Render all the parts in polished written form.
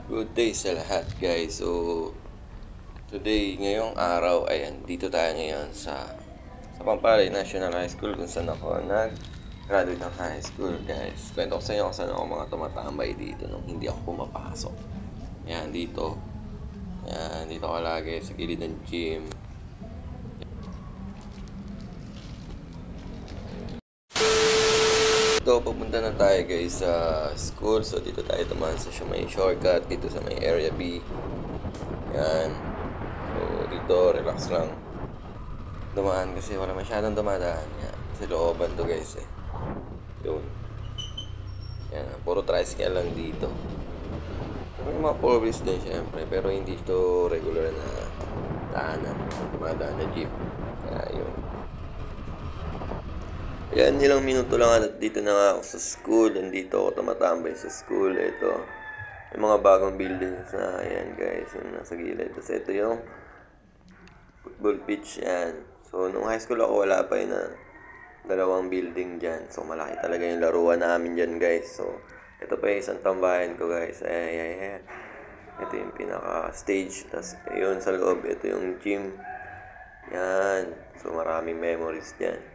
Good day sa lahat guys. So today, ngayong araw, ayan, dito tayo ngayon sa Pampalay National High School kung saan ako nag-graduate ng high school guys. Kwento ko sa inyo kung saan ako mga tumatambay dito nung hindi ako pumapasok. Ayan, dito. Ayan, dito ako lagi sa gilid ng gym. Dito, papunta na tayo guys sa school. So dito tayo tumaan sa may shortcut dito sa may area B. Yan. So dito relax lang dumaan kasi wala masyadong dumadaan. Yan. Sa looban to guys eh. Yun. Yan. Puro tricycle lang dito. May mga four wheels din syempre pero hindi ito regular na daanan. Dumadaan na jeep. Kaya yun. Yan, ilang minuto lang at dito na nga ako sa school. Nandito ako tumatambay sa school. Ito, yung mga bagong buildings na, ayan guys, yung nasa gilid. Tapos ito yung football pitch yan. So, nung high school ako, wala pa yun na dalawang building dyan. So, malaki talaga yung laruan namin dyan guys. So, ito pa yung isang tambayan ko guys. Ayan. Ito yung pinaka-stage. Tapos, yun sa loob, ito yung gym. Yan. So, maraming memories dyan.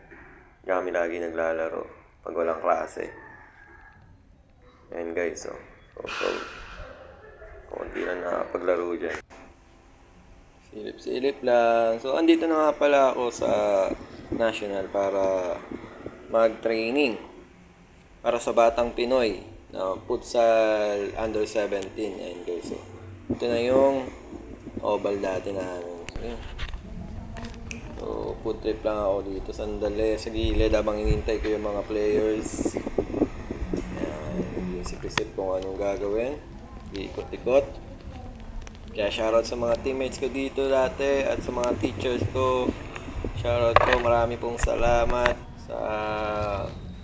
Kami lagi naglalaro pag walang klase. Ayan guys, so konti lang nakapaglaro dyan. Silip-silip lang. So, andito na nga pala ako sa National para mag-training para sa Batang Pinoy na futsal under 17. Ayan guys, so ito na yung oval dati namin. So, yun. So, food trip lang ako dito. Sandali sa gilid habang inintay ko yung mga players. Ayan, isip-isip kung anong gagawin. Iikot-ikot. Kaya shoutout sa mga teammates ko dito dati at sa mga teachers ko. Shoutout po, marami pong salamat sa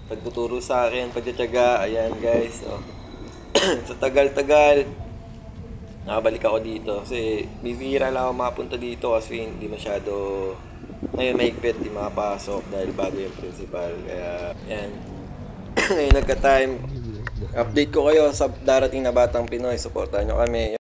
pagtuturo sa akin, pagtitiyaga. Ayan guys. So, sa tagal-tagal, nakabalik ako dito. Kasi bibihira lang ako mapunta dito kasi hindi masyado ngayon mahigpit, di makapasok dahil bago yung principal. Kaya, yan. Ngayon nagka-time. Update ko kayo sa darating na Batang Pinoy. Supportahan nyo kami.